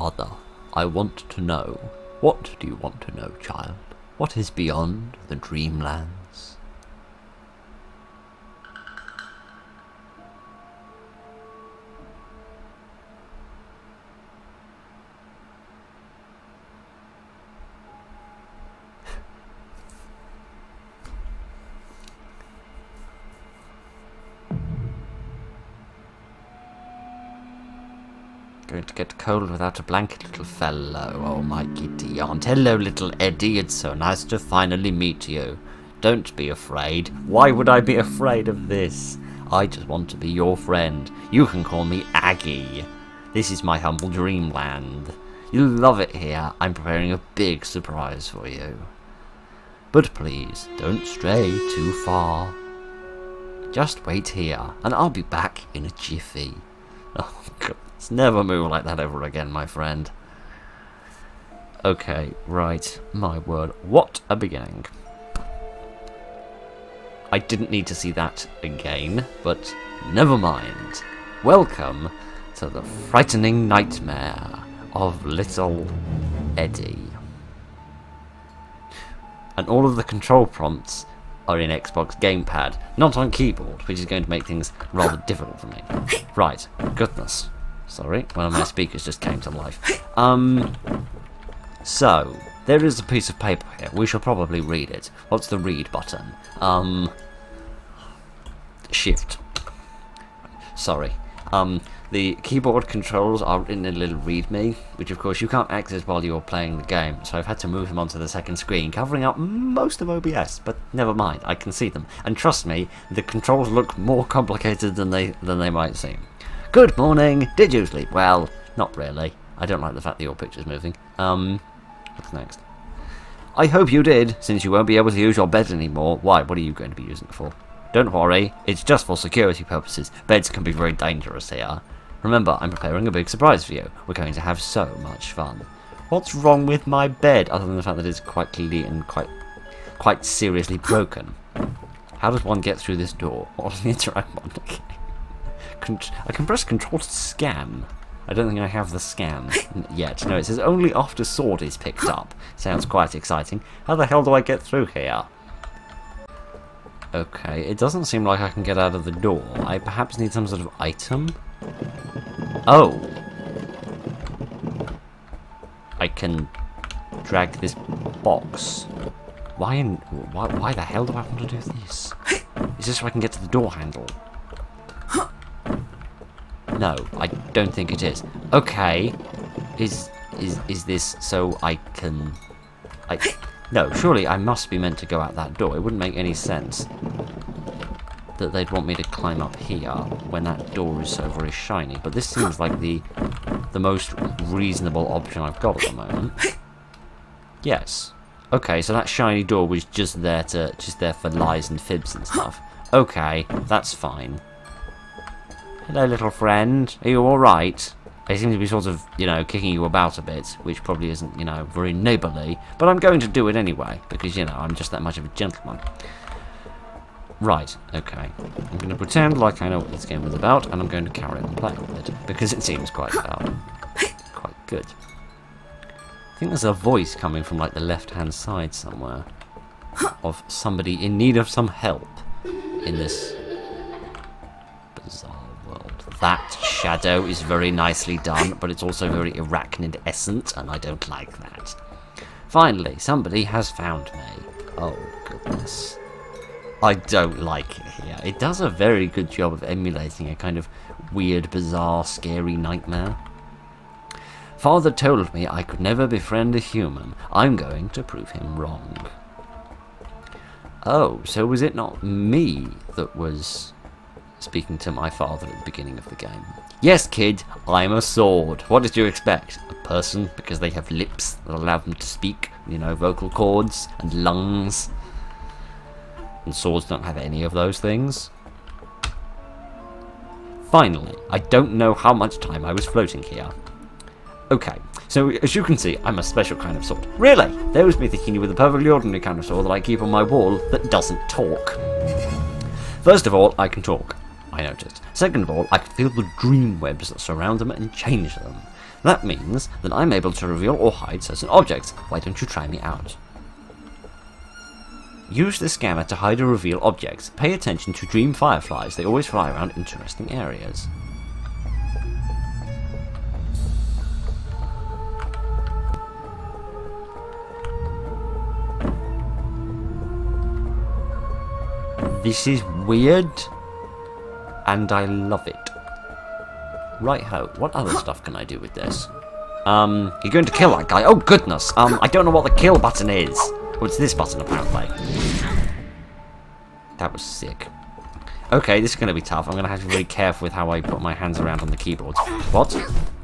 Father, I want to know. What do you want to know, child? What is beyond the dreamlands? Going to get cold without a blanket, little fellow. Oh, my giddy aunt. Hello, little Eddie. It's so nice to finally meet you. Don't be afraid. Why would I be afraid of this? I just want to be your friend. You can call me Aggie. This is my humble dreamland. You'll love it here. I'm preparing a big surprise for you. But please, don't stray too far. Just wait here, and I'll be back in a jiffy. Oh, God. Never move like that ever again, my friend. Okay, right. My word. What a beginning. I didn't need to see that again, but never mind. Welcome to the frightening nightmare of little Eddy. And all of the control prompts are in Xbox gamepad, not on keyboard, which is going to make things rather difficult for me. Right. Goodness. Sorry, one of my speakers just came to life. So, there is a piece of paper here. We shall probably read it. What's the read button? Shift. Sorry. The keyboard controls are in a little readme, which of course you can't access while you're playing the game, so I've had to move them onto the second screen, covering up most of OBS, but never mind, I can see them. And trust me, the controls look more complicated than they might seem. Good morning! Did you sleep well? Not really. I don't like the fact that your picture's moving. What's next? I hope you did, since you won't be able to use your bed anymore. Why? What are you going to be using it for? Don't worry, it's just for security purposes. Beds can be very dangerous here. Remember, I'm preparing a big surprise for you. We're going to have so much fun. What's wrong with my bed, other than the fact that it's quite clearly and quite seriously broken? How does one get through this door? What's the interact button? I can press control to scan. I don't think I have the scan yet. No, it says only after sword is picked up. Sounds quite exciting. How the hell do I get through here? Okay, it doesn't seem like I can get out of the door. I perhaps need some sort of item? Oh! I can drag this box. Why the hell do I want to do this? Is this so I can get to the door handle? No, I don't think it is. Okay, is this so I can? No, surely I must be meant to go out that door. It wouldn't make any sense that they'd want me to climb up here when that door is so very shiny. But this seems like the most reasonable option I've got at the moment. Yes. Okay, so that shiny door was just there for lies and fibs and stuff. Okay, that's fine. Hello, little friend. Are you alright? They seem to be sort of, kicking you about a bit, which probably isn't, very neighbourly. But I'm going to do it anyway, because, I'm just that much of a gentleman. Right, okay. I'm going to pretend like I know what this game is about, and I'm going to carry on playing with it, because it seems quite good. I think there's a voice coming from, like, the left-hand side somewhere, of somebody in need of some help in this bizarre world. That shadow is very nicely done, but it's also very arachnid-escent, and I don't like that. Finally, somebody has found me. Oh, goodness. I don't like it here. It does a very good job of emulating a kind of weird, bizarre, scary nightmare. Father told me I could never befriend a human. I'm going to prove him wrong. Oh, so was it not me that was speaking to my father at the beginning of the game? Yes, kid, I'm a sword. What did you expect? A person, because they have lips that allow them to speak, vocal cords and lungs. And swords don't have any of those things. Finally, I don't know how much time I was floating here. Okay, so as you can see, I'm a special kind of sword. Really? There was me thinking you were the perfectly ordinary kind of sword that I keep on my wall that doesn't talk. First of all, I can talk. I noticed. Second of all, I can feel the dream webs that surround them and change them. That means that I'm able to reveal or hide certain objects. Why don't you try me out? Use the scanner to hide or reveal objects. Pay attention to dream fireflies. They always fly around interesting areas. This is weird, and I love it. Right-ho, what other stuff can I do with this? You're going to kill that guy? Oh goodness, I don't know what the kill button is. Oh, it's this button apparently. That was sick. Okay, this is going to be tough. I'm going to have to be very careful with how I put my hands around on the keyboard. What?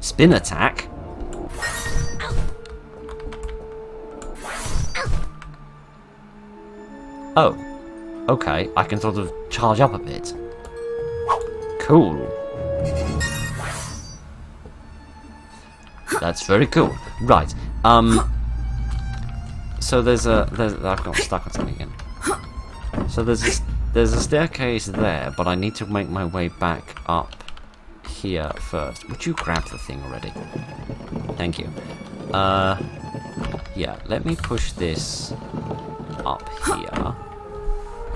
Spin attack? Oh. Okay, I can sort of charge up a bit. Cool. That's very cool. Right. So there's I've got stuck on something again. So there's a staircase there, but I need to make my way back up here first. Would you grab the thing already? Thank you. Yeah, let me push this up here.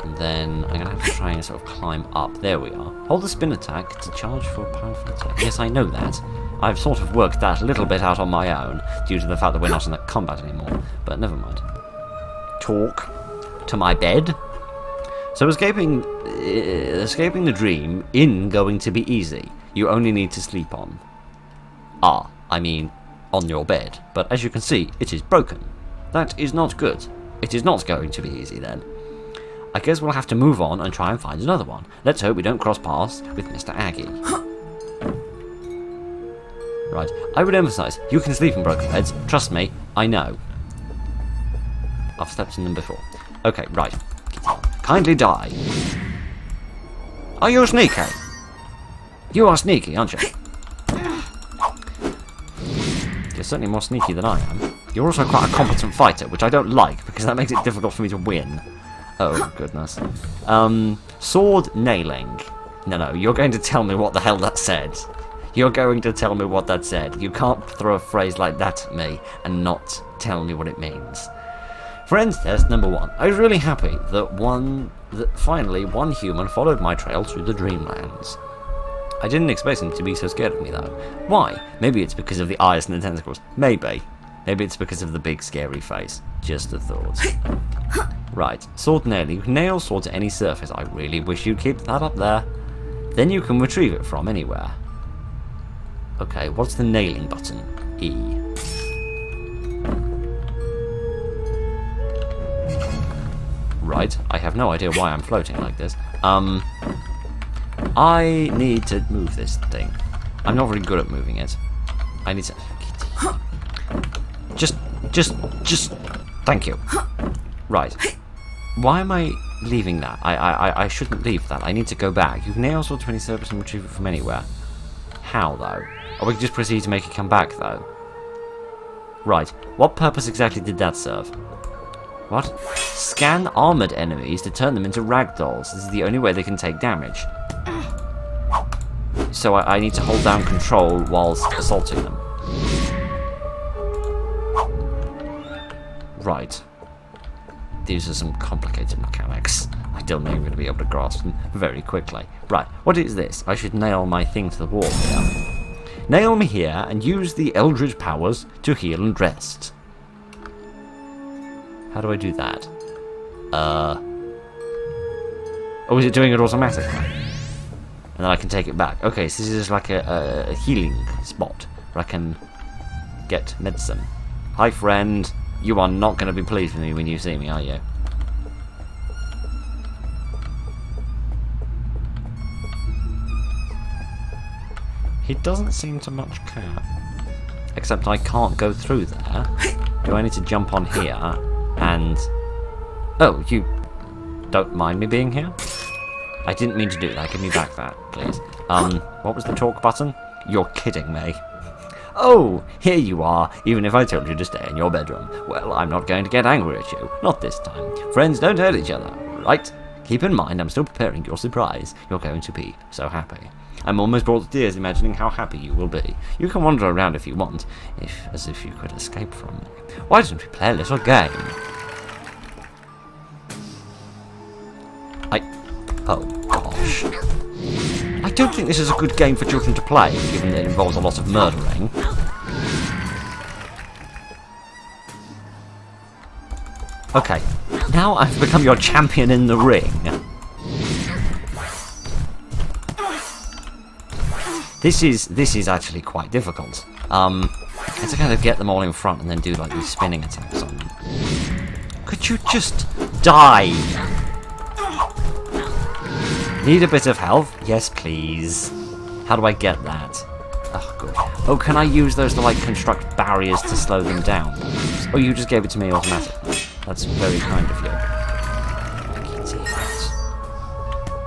And then I'm going to have to try and sort of climb up. There we are. Hold the spin attack to charge for a powerful attack. Yes, I know that. I've sort of worked that a little bit out on my own, due to the fact that we're not in that combat anymore. But never mind. Talk to my bed. So escaping the dream isn't going to be easy. You only need to sleep on. I mean, on your bed. But as you can see, it is broken. That is not good. It is not going to be easy then. I guess we'll have to move on and try and find another one. Let's hope we don't cross paths with Mr. Aggie. Right, I would emphasise, you can sleep in broken beds. Trust me, I know. I've slept in them before. Okay, right. Kindly die. Are you sneaky? You are sneaky, aren't you? You're certainly more sneaky than I am. You're also quite a competent fighter, which I don't like, because that makes it difficult for me to win. Oh, goodness. Sword nailing. No, you're going to tell me what the hell that said. You're going to tell me what that said. You can't throw a phrase like that at me and not tell me what it means. Friends test number 1. I was really happy that finally one human followed my trail through the Dreamlands. I didn't expect him to be so scared of me though. Why? Maybe it's because of the eyes and the tentacles. Maybe. Maybe it's because of the big scary face. Just a thought. Right, sword nailing. You can nail sword to any surface. I really wish you'd keep that up there. Then you can retrieve it from anywhere. Okay, what's the nailing button? E. Right, I have no idea why I'm floating like this. I need to move this thing. I'm not very good at moving it. I need to... Just... Thank you. Right. Why am I leaving that? I shouldn't leave that. I need to go back. You can nail sword to any surface and retrieve it from anywhere. How, though? Or we can just proceed to make it come back, though. Right. What purpose exactly did that serve? What? Scan armoured enemies to turn them into ragdolls. This is the only way they can take damage. So I need to hold down control whilst assaulting them. Right. These are some complicated mechanics. I don't know if I'm going to be able to grasp them very quickly. Right, what is this? I should nail my thing to the wall here. Nail me here and use the Eldritch powers to heal and rest. How do I do that? Oh, is it doing it automatically? And then I can take it back. Okay, so this is like a healing spot where I can get medicine. Hi, friend. You are not going to be pleased with me when you see me, are you? He doesn't seem to much care. Except I can't go through there. Do I need to jump on here and... Oh, you don't mind me being here? I didn't mean to do that. Give me back that, please. What was the talk button? You're kidding me. Oh, here you are, even if I told you to stay in your bedroom. Well, I'm not going to get angry at you. Not this time. Friends don't hurt each other, right? Keep in mind, I'm still preparing your surprise. You're going to be so happy. I'm almost brought to tears imagining how happy you will be. You can wander around if you want, as if you could escape from me. Why don't we play a little game? Oh, gosh. I don't think this is a good game for children to play, given that it involves a lot of murdering. Okay, now I've become your champion in the ring. This is actually quite difficult. I have to kind of get them all in front and then do like these spinning attacks on them. Could you just die? Need a bit of health? Yes, please. How do I get that? Oh, good. Oh, can I use those to, like, construct barriers to slow them down? Oh, you just gave it to me automatically. That's very kind of you.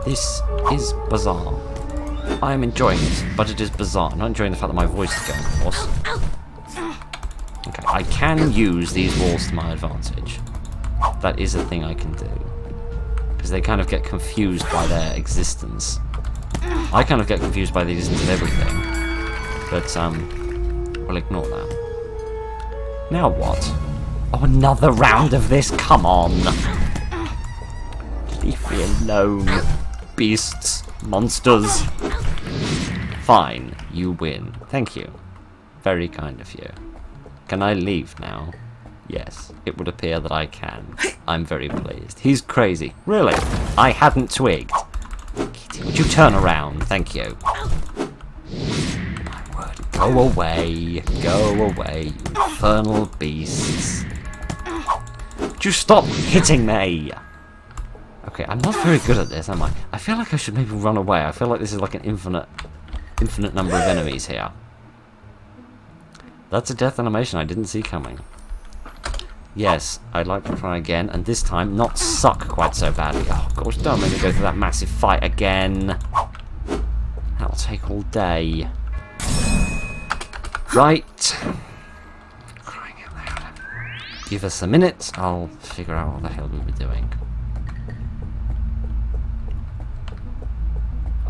This is bizarre. I am enjoying it, but it is bizarre. I'm not enjoying the fact that my voice is going hoarse. Okay, I can use these walls to my advantage. That is a thing I can do. Because they kind of get confused by their existence. I kind of get confused by the existence of everything. But, we'll ignore that. Now what? Oh, another round of this? Come on! Leave me alone, beasts, monsters. Fine, you win. Thank you. Very kind of you. Can I leave now? Yes, it would appear that I can. I'm very pleased. He's crazy. Really? I hadn't twigged. Kitty, would you turn around? Thank you. My word. Go away. Go away, you infernal beasts. Would you stop hitting me? Okay, I'm not very good at this, am I? I feel like I should maybe run away. I feel like this is like an infinite number of enemies here. That's a death animation I didn't see coming. Yes, I'd like to try again, and this time not suck quite so badly. Oh gosh, don't make me go through that massive fight again. That'll take all day. Right. Crying out loud. Give us a minute, I'll figure out what the hell we were doing.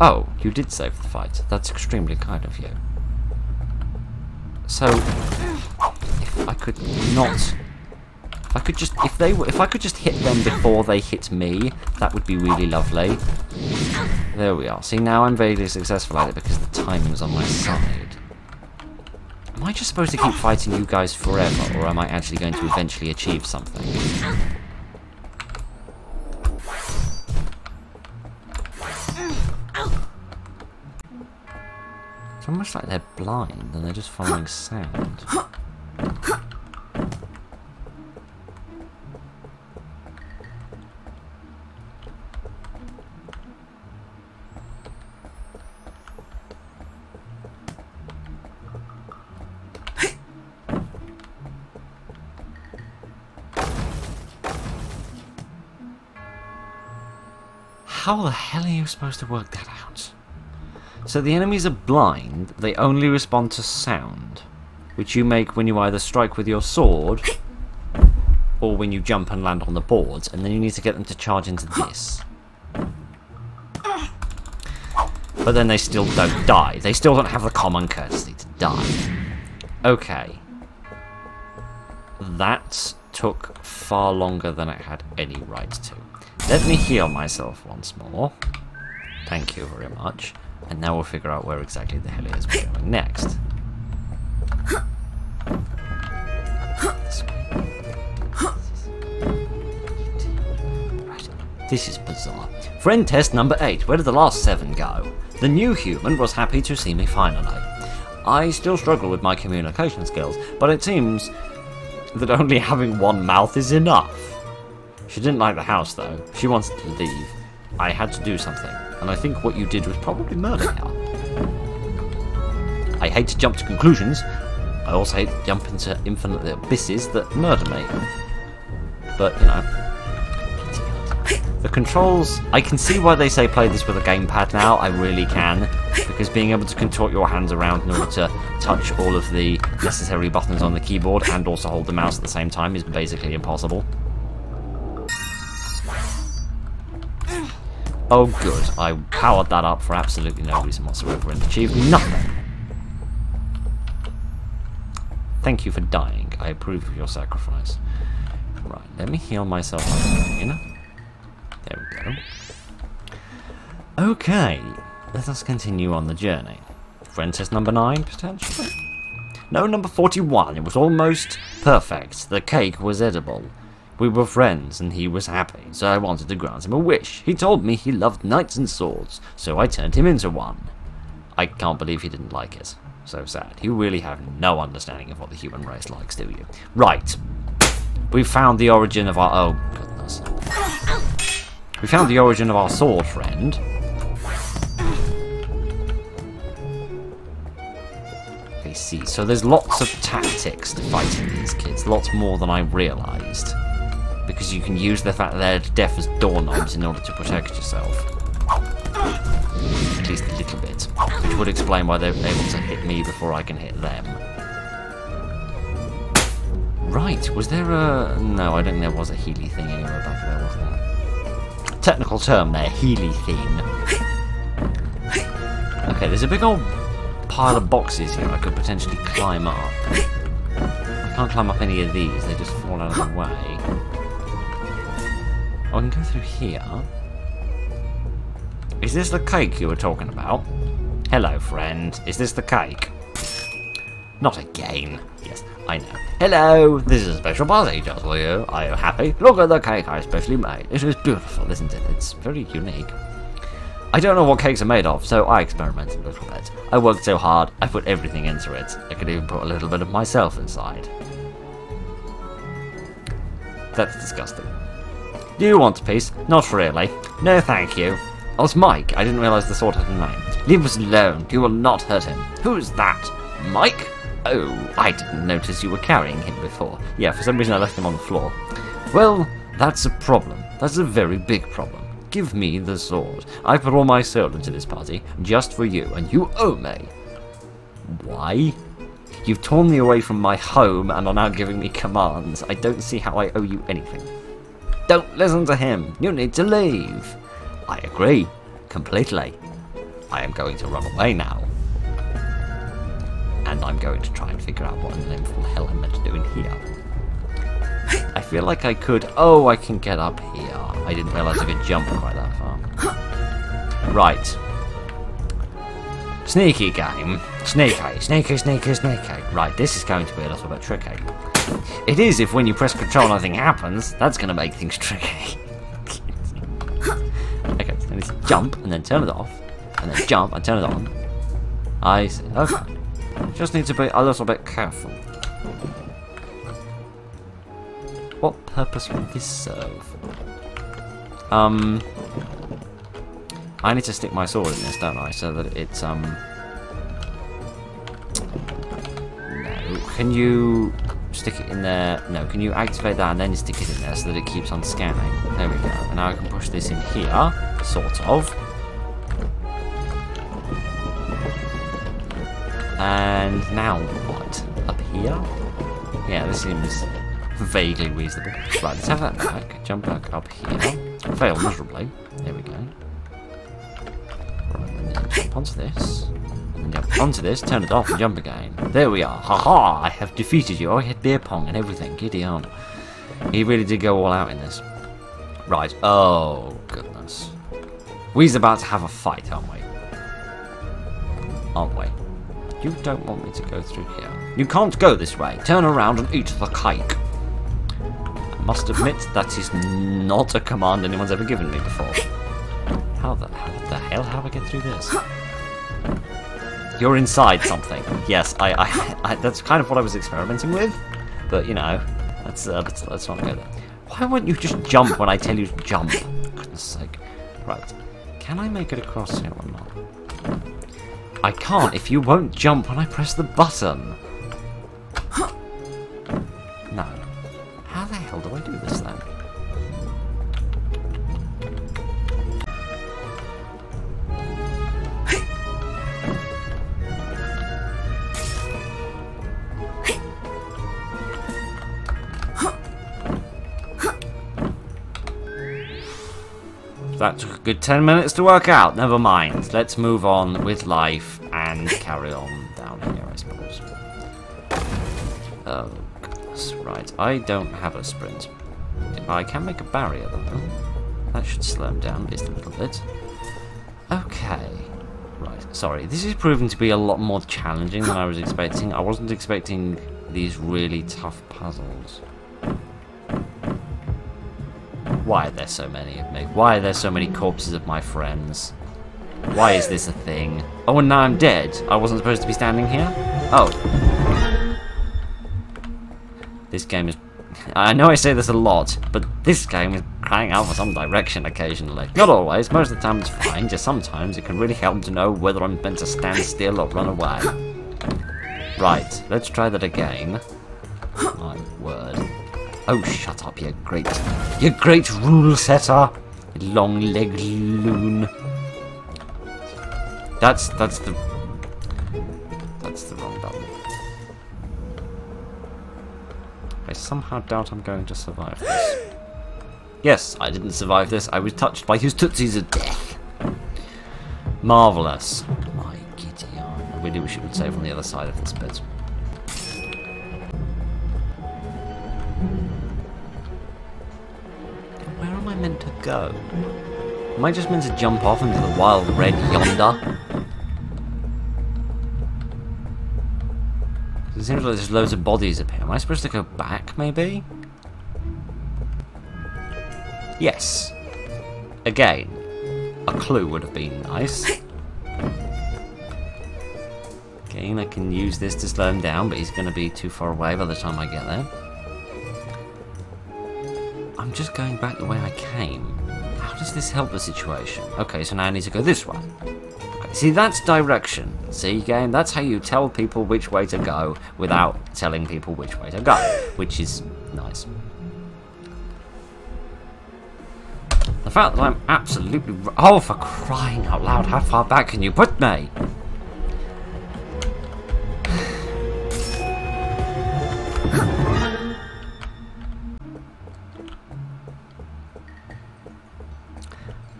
Oh, you did save the fight. That's extremely kind of you. So, if I could not... If I could just hit them before they hit me, that would be really lovely. There we are. See, now I'm vaguely successful at it because the timing's on my side. Am I just supposed to keep fighting you guys forever, or am I actually going to eventually achieve something? It's almost like they're blind and they're just following sound. How the hell are you supposed to work that out? So the enemies are blind, they only respond to sound, which you make when you either strike with your sword, or when you jump and land on the boards, and then you need to get them to charge into this. But then they still don't die. They still don't have the common courtesy to die. Okay. That took far longer than it had any right to. Let me heal myself once more. Thank you very much. And now we'll figure out where exactly the hell it is we're going next. This is bizarre. Friend test number 8. Where did the last 7 go? The new human was happy to see me finally. I still struggle with my communication skills, but it seems that only having one mouth is enough. She didn't like the house, though. She wanted to leave. I had to do something, and I think what you did was probably murder her. I hate to jump to conclusions. I also hate to jump into infinite abysses that murder me. But, you know. The controls... I can see why they say play this with a gamepad now. I really can. Because being able to contort your hands around in order to touch all of the necessary buttons on the keyboard and also hold the mouse at the same time is basically impossible. Oh, good. I powered that up for absolutely no reason whatsoever and achieved nothing. Thank you for dying. I approve of your sacrifice. Right, let me heal myself up again. There we go. Okay, let us continue on the journey. Princess number 9, potentially? No, number 41. It was almost perfect. The cake was edible. We were friends, and he was happy, so I wanted to grant him a wish. He told me he loved knights and swords, so I turned him into one. I can't believe he didn't like it. So sad. You really have no understanding of what the human race likes, do you? Right. We found the origin of our... Oh, goodness. We found the origin of our sword friend. I see. So there's lots of tactics to fighting these kids. Lots more than I realised. Because you can use the fact that they're deaf as doorknobs in order to protect yourself. At least a little bit. Which would explain why they're able to hit me before I can hit them. Right, was there a... No, I don't think there was a Healy thing anywhere back there, was there? Technical term there, Healy thing. Okay, there's a big old pile of boxes here I could potentially climb up. I can't climb up any of these, they just fall out of the way. Oh, I can go through here. Is this the cake you were talking about? Hello, friend. Is this the cake? Not again. Yes, I know. Hello, this is a special party just for you. Are you happy? Look at the cake I specially made. It is beautiful, isn't it? It's very unique. I don't know what cakes are made of, so I experimented a little bit. I worked so hard, I put everything into it. I could even put a little bit of myself inside. That's disgusting. Do you want a piece? Not really. No, thank you. Oh, it's Mike. I didn't realise the sword had a name. Leave us alone. You will not hurt him. Who's that? Mike? Oh, I didn't notice you were carrying him before. Yeah, for some reason I left him on the floor. Well, that's a problem. That's a very big problem. Give me the sword. I put all my soul into this party, just for you, and you owe me. Why? You've torn me away from my home and are now giving me commands. I don't see how I owe you anything. Don't listen to him. You need to leave. I agree. Completely. I am going to run away now. And I'm going to try and figure out what in the name of hell I'm meant to do in here. I feel like I could... Oh, I can get up here. I didn't realise I could jump quite that far. Right. Sneaky game. Sneaky, sneaky, sneaky, sneaky. Right, this is going to be a little bit tricky. It is if when you press control nothing happens. That's going to make things tricky. Okay, so let's jump and then turn it off. And then jump and turn it on. I see. Okay. Just need to be a little bit careful. What purpose would this serve? I need to stick my sword in this, don't I? So that it's, No. Can you stick it in there? No, can you activate that and then stick it in there so that it keeps on scanning? There we go. And now I can push this in here, sort of. And now what? Up here? Yeah, this seems vaguely reasonable. Right, let's have that back. Jump back up here. Fail miserably. There we go. Right, and then jump onto this. And jump onto this, turn it off and jump again. There we are. Haha! I have defeated you. I had beer pong and everything. Giddy on. He really did go all out in this. Right. Oh, goodness. We're about to have a fight, aren't we? Aren't we? You don't want me to go through here. You can't go this way. Turn around and eat the cake. I must admit that is not a command anyone's ever given me before. How the hell have I get through this? You're inside something. Yes, I that's kind of what I was experimenting with. But you know, let's not go there. Why won't you just jump when I tell you to jump? For goodness sake. Right. Can I make it across here or not? I can't if you won't jump when I press the button. No. How the hell do I do this then? That took a good 10 minutes to work out. Never mind. Let's move on with life and carry on down here, I suppose. Oh, goodness. Right. I don't have a sprint. I can make a barrier, though. That should slow him down just a little bit. Okay. Right. Sorry. This is proving to be a lot more challenging than I was expecting. I wasn't expecting these really tough puzzles. Why are there so many of me? Why are there so many corpses of my friends? Why is this a thing? Oh, and now I'm dead. I wasn't supposed to be standing here? Oh. This game is... I know I say this a lot, but this game is crying out for some direction occasionally. Not always. Most of the time it's fine. Just sometimes it can really help to know whether I'm meant to stand still or run away. Right. Let's try that again. My word. Oh, shut up, you great rule setter, you long-legged loon. That's the wrong button. I somehow doubt I'm going to survive this. Yes, I didn't survive this. I was touched by his tootsies of death. Marvellous. My giddy arm. I really wish it would save on the other side of this bit. Meant to go? Am I just meant to jump off into the wild red yonder? It seems like there's loads of bodies up here. Am I supposed to go back, maybe? Yes. Again, a clue would have been nice. Again, I can use this to slow him down, but he's going to be too far away by the time I get there. I'm just going back the way I came. How does this help the situation? Okay, so now I need to go this way. Okay, see, that's direction. See, game? That's how you tell people which way to go without telling people which way to go, which is nice. The fact that I'm absolutely... Oh, for crying out loud, how far back can you put me?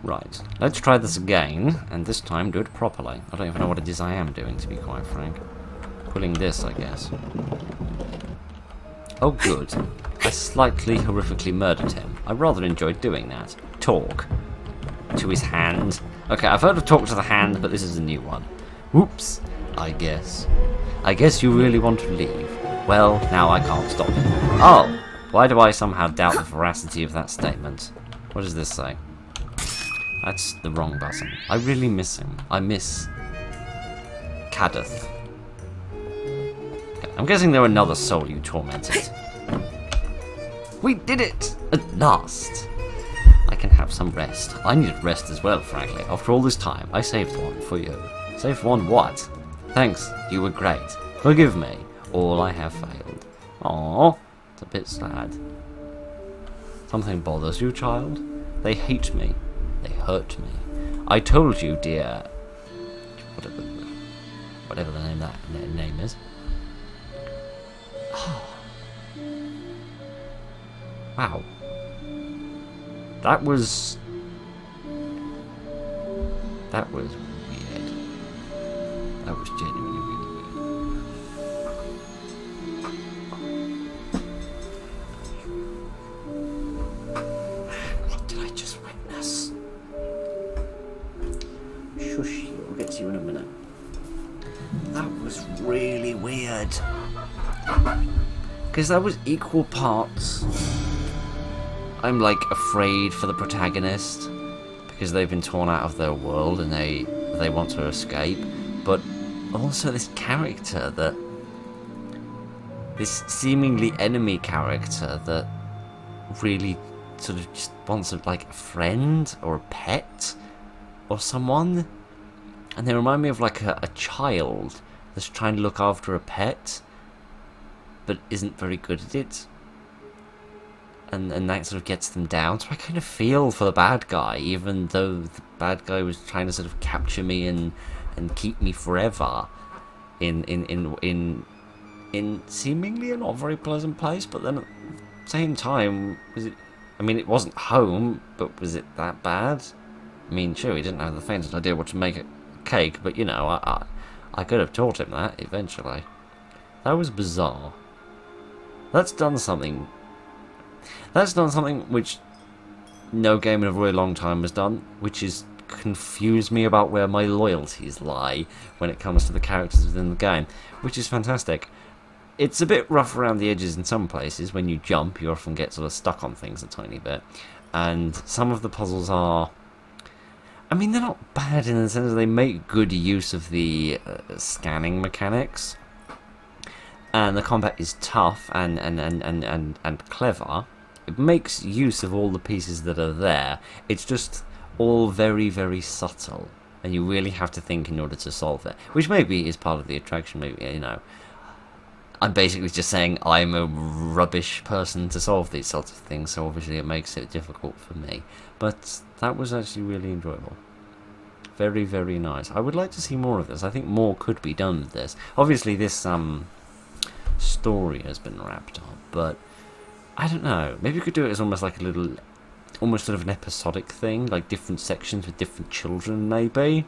Right, let's try this again, and this time do it properly. I don't even know what it is I am doing, to be quite frank. Pulling this, I guess. Oh, good. I slightly horrifically murdered him. I rather enjoyed doing that. Talk. To his hand. Okay, I've heard of talk to the hand, but this is a new one. Whoops, I guess. I guess you really want to leave. Well, now I can't stop you. Oh, why do I somehow doubt the veracity of that statement? What does this say? That's the wrong button. I really miss him. I miss... Kadeth. Okay, I'm guessing they're another soul you tormented. We did it! At last! I can have some rest. I needed rest as well, frankly. After all this time, I saved one for you. Saved one what? Thanks, you were great. Forgive me. All I have failed. Aww, it's a bit sad. Something bothers you, child? They hate me. They hurt me. I told you, dear... Whatever the name is. Wow. That was weird. That was genuinely really weird. What did I just witness? Shush, I'll get to you in a minute. That was really weird. Because that was equal parts. I'm like afraid for the protagonist because they've been torn out of their world and they want to escape, but also this character that this seemingly enemy character that really sort of just wants like a friend or a pet or someone, and they remind me of like a child that's trying to look after a pet but isn't very good at it. And that sort of gets them down. So I kind of feel for the bad guy, even though the bad guy was trying to sort of capture me and keep me forever in seemingly a not very pleasant place. But then at the same time, was it? I mean, it wasn't home, but was it that bad? I mean, sure, he didn't have the faintest idea what to make a cake, but, you know, I could have taught him that, eventually. That was bizarre. That's done something which no game in a very long time has done, which is confuse me about where my loyalties lie when it comes to the characters within the game, which is fantastic. It's a bit rough around the edges in some places. When you jump, you often get sort of stuck on things a tiny bit, and some of the puzzles are, I mean, they're not bad in the sense that they make good use of the scanning mechanics, and the combat is tough and clever. It makes use of all the pieces that are there. It's just all very, very subtle, and you really have to think in order to solve it, which maybe is part of the attraction. Maybe, you know, I'm basically just saying I'm a rubbish person to solve these sorts of things, so obviously it makes it difficult for me. But that was actually really enjoyable. Very, very nice. I would like to see more of this. I think more could be done with this. Obviously this story has been wrapped up, but I don't know. Maybe you could do it as almost like a little, almost sort of an episodic thing, like different sections with different children, maybe.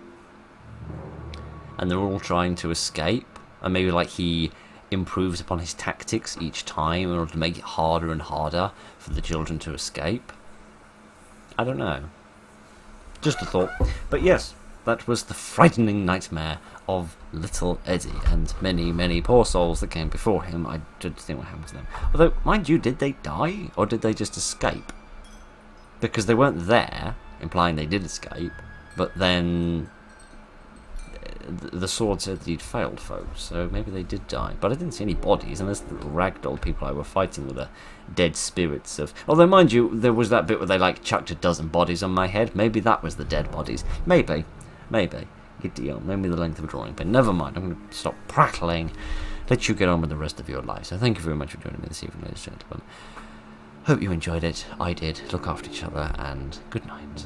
And they're all trying to escape, and maybe like he improves upon his tactics each time in order to make it harder and harder for the children to escape. I don't know. Just a thought. But yes, that was the frightening nightmare of little Eddy and many, many poor souls that came before him. I did think what happened to them. Although, mind you, did they die, or did they just escape? Because they weren't there, implying they did escape, but then the sword said that he'd failed folks, so maybe they did die. But I didn't see any bodies, unless the ragdoll people I were fighting were the dead spirits of... Although, mind you, there was that bit where they, like, chucked a dozen bodies on my head. Maybe that was the dead bodies. Maybe. Maybe. Maybe the length of a drawing pin. Never mind, I'm going to stop prattling. Let you get on with the rest of your life. So thank you very much for joining me this evening, ladies and gentlemen. Hope you enjoyed it. I did. Look after each other, and good night.